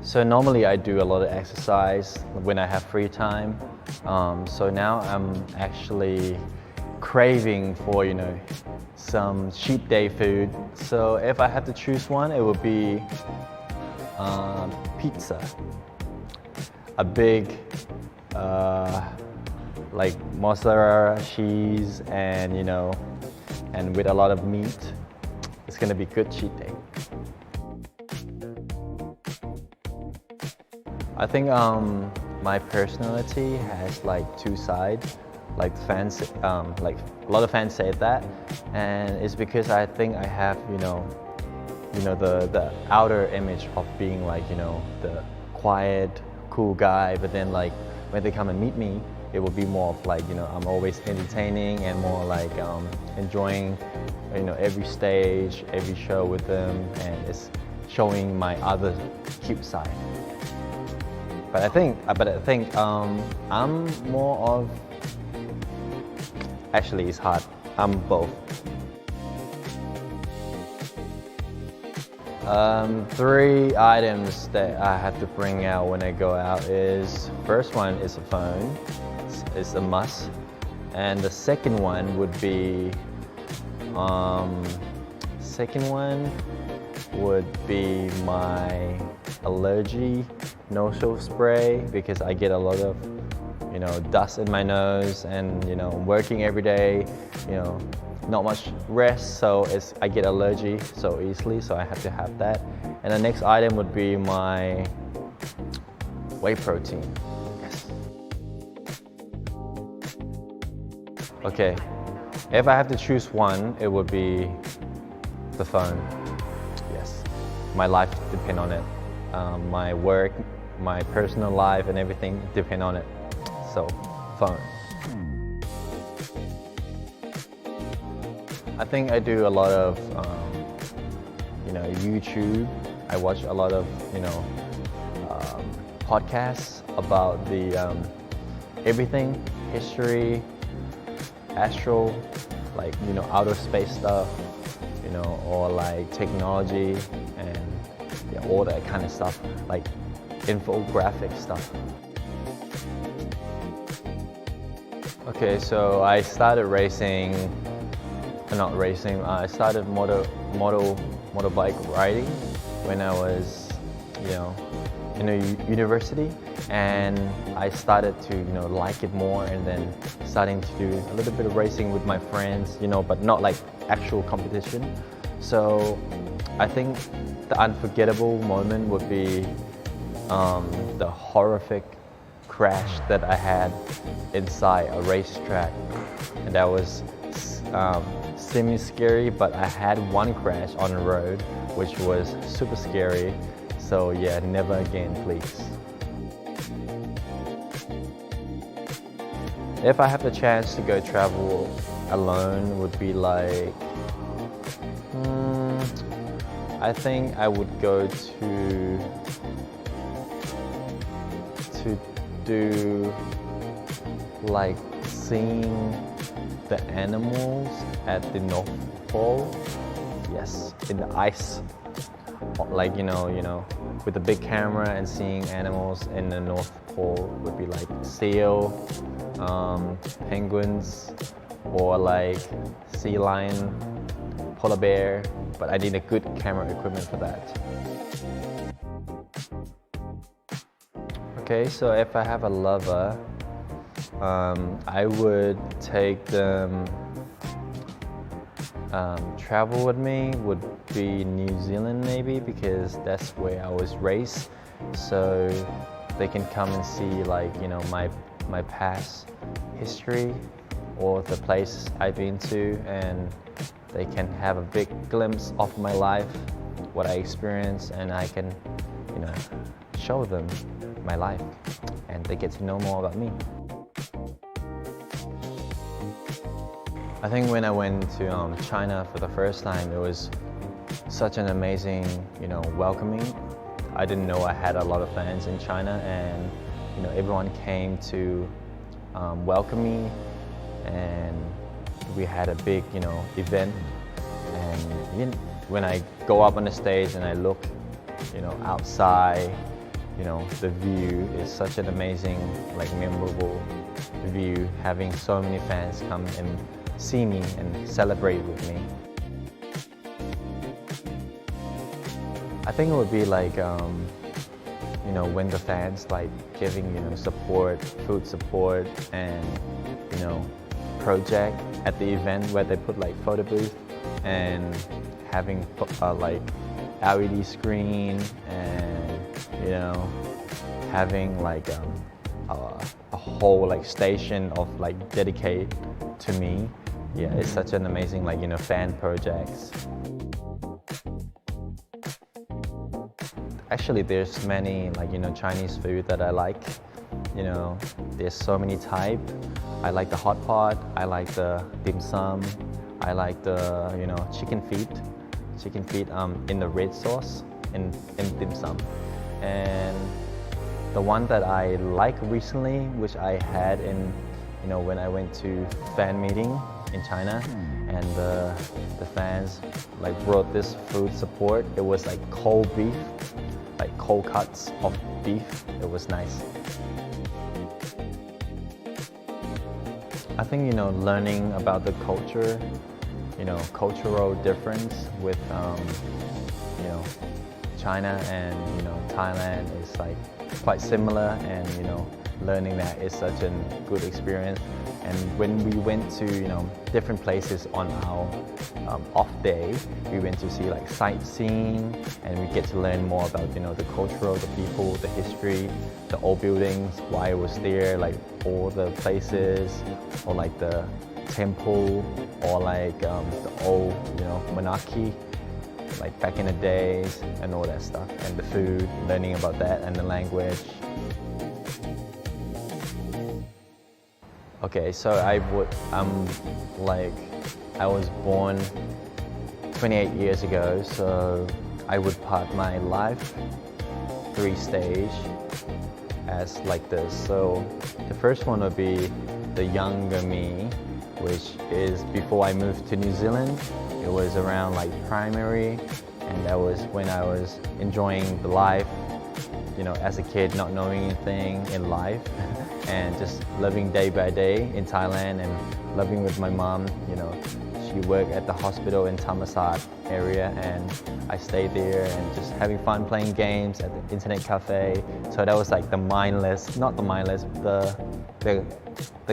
So normally I do a lot of exercise when I have free time. So now I'm actually craving for, some cheat day food. So if I have to choose one, it would be pizza. A big, like mozzarella cheese and, and with a lot of meat. It's gonna be good cheat day. I think my personality has like two sides. Like fans, like a lot of fans say that, and it's because I think I have, the outer image of being like, the quiet, cool guy. But then like when they come and meet me, it will be more of like, I'm always entertaining and more like enjoying, every stage, every show with them, and it's showing my other cute side. But I think I'm more of, actually it's hard, I'm both. 3 items that I have to bring out when I go out is, first one is a phone, it's a must. And the second one would be, my allergy no-show spray, because I get a lot of dust in my nose, and I'm working every day, not much rest, so I get allergy so easily, so I have to have that. And the next item would be my whey protein. Yes. Okay, if I have to choose one, it would be the phone. Yes, my life depends on it. My work, my personal life, and everything depend on it. So, phone. I think I do a lot of, YouTube. I watch a lot of, podcasts about the everything, history, astral, like outer space stuff, or like technology and all that kind of stuff, like infographic stuff. Okay, so I started I started motorbike riding when I was, in a university, and I started to, like it more, and then starting to do a little bit of racing with my friends, but not like actual competition. So I think the unforgettable moment would be the horrific crash that I had inside a racetrack, and that was semi-scary, but I had one crash on the road, which was super scary. So yeah, never again, please. If I have the chance to go travel alone, would be like, I think I would go to do like seeing the animals at the North Pole. Yes, in the ice, like with the big camera and seeing animals in the North Pole would be like seal, penguins, or like sea lion, polar bear. But I need a good camera equipment for that. Okay, so if I have a lover, I would take them travel with me, would be New Zealand maybe, because that's where I was raised. So they can come and see like, my past history or the place I've been to, and they can have a big glimpse of my life, what I experienced, and I can, show them my life, and they get to know more about me. I think when I went to China for the first time, it was such an amazing, welcoming. I didn't know I had a lot of fans in China, and everyone came to welcome me, and we had a big, event, and when I go up on the stage and I look, outside, the view is such an amazing, memorable view, having so many fans come and see me and celebrate with me. I think it would be when the fans giving, support, food support, and, project at the event where they put photo booth and having LED screen and, having a whole station of dedicated to me. Yeah, it's such an amazing fan projects. Actually, there's many Chinese food that I like. There's so many type. I like the hot pot. I like the dim sum. I like the chicken feet in the red sauce in dim sum. And the one that I like recently, which I had in when I went to fan meeting in China, and the fans brought this food support. It was cold beef, cold cuts of beef. It was nice. I think learning about the culture, cultural difference with China and Thailand is quite similar, and learning that is such a good experience. And when we went to different places on our off day, we went to see sightseeing, and we get to learn more about the cultural, the people, the history, the old buildings, why it was there, all the places, or the temple, or the old monarchy, back in the days, and all that stuff, and the food, learning about that, and the language. Okay, so I was born 28 years ago, so I would part my life 3 stages as this. So the first one would be the younger me, which is before I moved to New Zealand. It was around primary, and that was when I was enjoying the life, as a kid, not knowing anything in life and just living day by day in Thailand and living with my mom. She worked at the hospital in Thammasat area, and I stayed there and just having fun playing games at the internet cafe. So that was the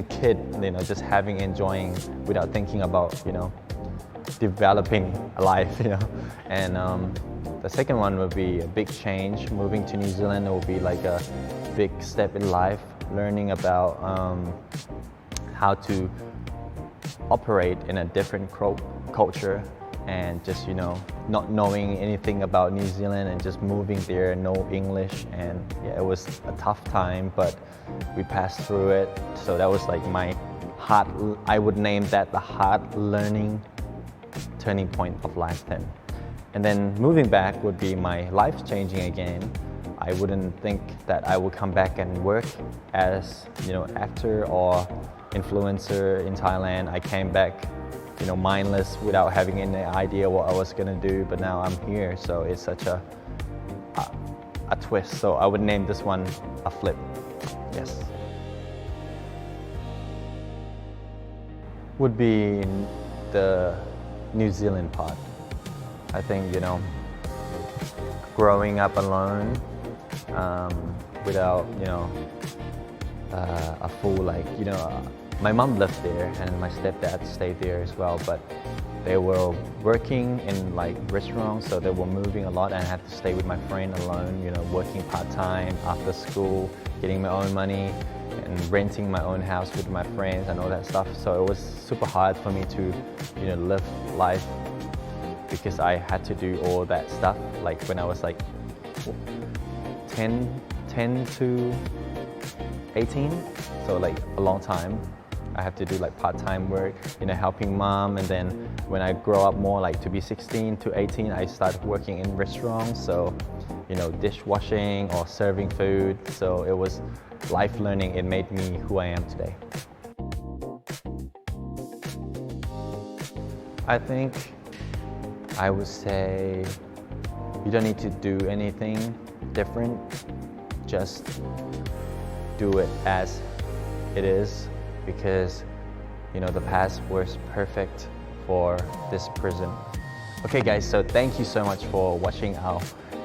kid, just enjoying without thinking about, developing a life, And the second one would be a big change. Moving to New Zealand will be a big step in life, learning about how to operate in a different culture, and just not knowing anything about New Zealand and just moving there, no English, and yeah, it was a tough time, but we passed through it. So that was my hard, I would name that the hard learning turning point of life then. And then moving back would be my life changing again. I wouldn't think that I would come back and work as actor or influencer in Thailand. I came back mindless without having any idea what I was gonna do, but now I'm here, so it's such a twist. So I would name this one a flip. Yes. Would be the New Zealand part. I think growing up alone, without a full my mom lived there and my stepdad stayed there as well, but they were working in restaurants, so they were moving a lot, and I had to stay with my friend alone, working part-time after school, getting my own money and renting my own house with my friends and all that stuff. So it was super hard for me to live life, because I had to do all that stuff when I was 10 to 18, so a long time. I have to do part-time work, helping mom, and then when I grow up more to be 16 to 18, I started working in restaurants, so dishwashing or serving food. So it was life learning. It made me who I am today. I think I would say you don't need to do anything different. Just do it as it is, because the past was perfect for this present. Okay guys, so thank you so much for watching our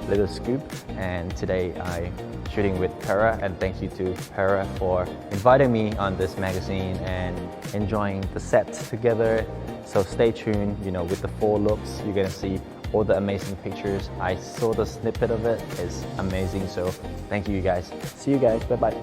little scoop, and today I'm shooting with Perla, and thank you to Perla for inviting me on this magazine and enjoying the set together. So stay tuned, with the full looks, you're gonna see all the amazing pictures. I saw the snippet of it, it's amazing. So thank you guys. See you guys, bye bye.